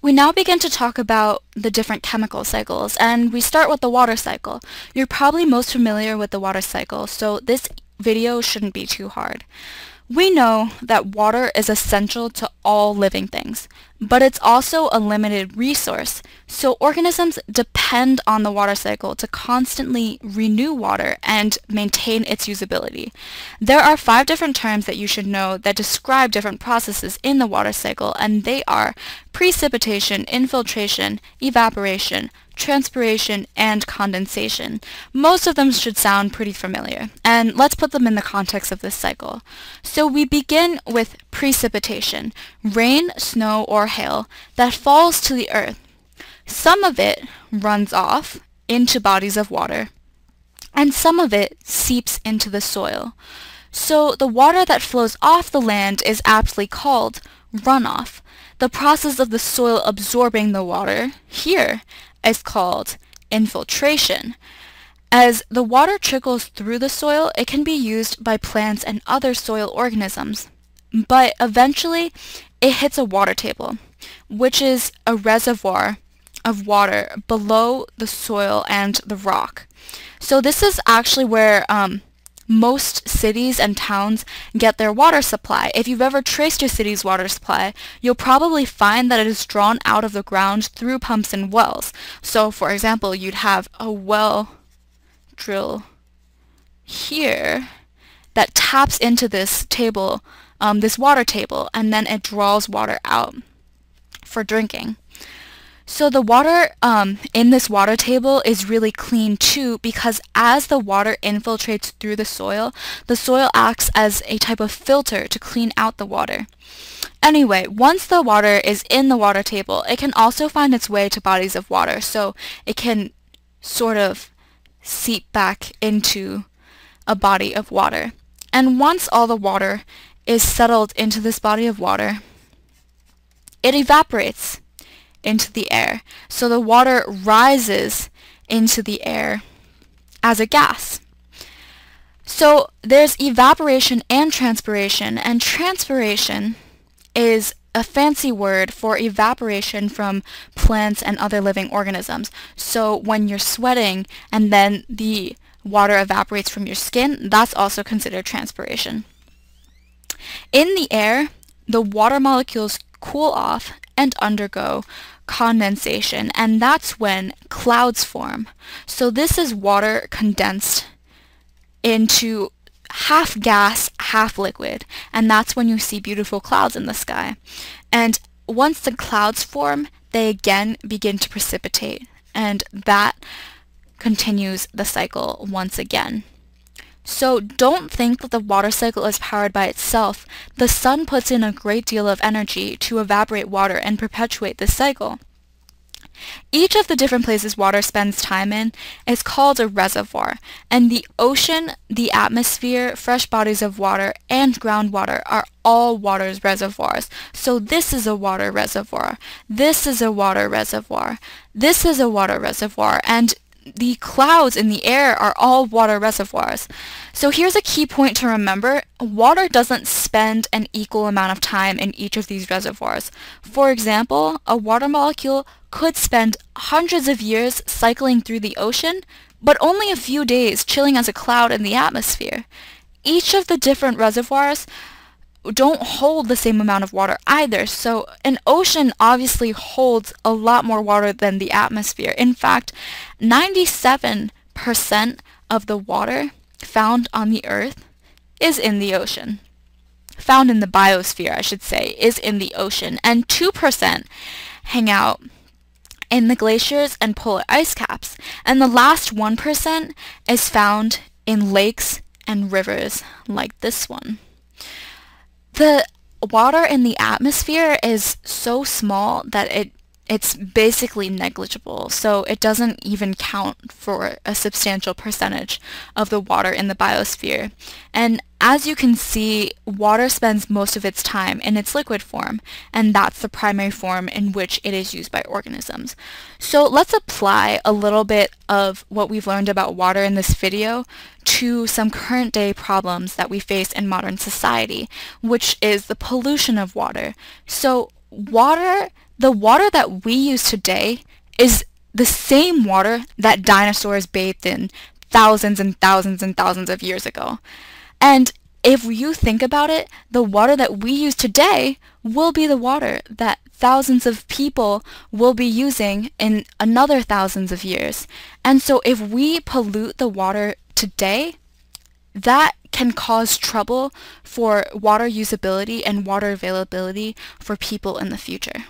We now begin to talk about the different chemical cycles, and we start with the water cycle. You're probably most familiar with the water cycle, so this video shouldn't be too hard. We know that water is essential to all living things, but it's also a limited resource, so organisms depend on the water cycle to constantly renew water and maintain its usability. There are 5 different terms that you should know that describe different processes in the water cycle, and they are precipitation, infiltration, evaporation, transpiration, and condensation. Most of them should sound pretty familiar, and let's put them in the context of this cycle. So we begin with precipitation, rain, snow, or hail that falls to the earth. Some of it runs off into bodies of water, and some of it seeps into the soil. So the water that flows off the land is aptly called runoff. The process of the soil absorbing the water here is called infiltration. As the water trickles through the soil, it can be used by plants and other soil organisms, but eventually it hits a water table, which is a reservoir of water below the soil and the rock. So this is actually where most cities and towns get their water supply. If you've ever traced your city's water supply, you'll probably find that it is drawn out of the ground through pumps and wells. So for example, you'd have a well drill here that taps into this table, this water table, and then it draws water out for drinking. So the water in this water table is really clean too, because as the water infiltrates through the soil acts as a type of filter to clean out the water. Anyway, once the water is in the water table, it can also find its way to bodies of water, so it can sort of seep back into a body of water. And once all the water is settled into this body of water, it evaporates into the air. So the water rises into the air as a gas. So there's evaporation and transpiration is a fancy word for evaporation from plants and other living organisms. So when you're sweating and then the water evaporates from your skin, that's also considered transpiration. In the air, the water molecules cool off and undergo condensation, and that's when clouds form. So this is water condensed into half gas, half liquid, and that's when you see beautiful clouds in the sky. And once the clouds form, they again begin to precipitate, and that continues the cycle once again. So don't think that the water cycle is powered by itself. The sun puts in a great deal of energy to evaporate water and perpetuate this cycle. Each of the different places water spends time in is called a reservoir, and the ocean, the atmosphere, fresh bodies of water, and groundwater are all water's reservoirs. So this is a water reservoir, this is a water reservoir, this is a water reservoir, and the clouds in the air are all water reservoirs. So here's a key point to remember. Water doesn't spend an equal amount of time in each of these reservoirs. For example, a water molecule could spend hundreds of years cycling through the ocean, but only a few days chilling as a cloud in the atmosphere. Each of the different reservoirs don't hold the same amount of water either, so an ocean obviously holds a lot more water than the atmosphere. In fact, 97% of the water found on the Earth is in the ocean. Found in the biosphere, I should say, is in the ocean, and 2% hang out in the glaciers and polar ice caps, and the last 1% is found in lakes and rivers like this one. The water in the atmosphere is so small that it's basically negligible, so it doesn't even count for a substantial percentage of the water in the biosphere. And as you can see, water spends most of its time in its liquid form, and that's the primary form in which it is used by organisms. So let's apply a little bit of what we've learned about water in this video to some current day problems that we face in modern society, which is the pollution of water. So water the water that we use today is the same water that dinosaurs bathed in thousands and thousands and thousands of years ago. And if you think about it, the water that we use today will be the water that thousands of people will be using in another thousands of years. And so if we pollute the water today, that can cause trouble for water usability and water availability for people in the future.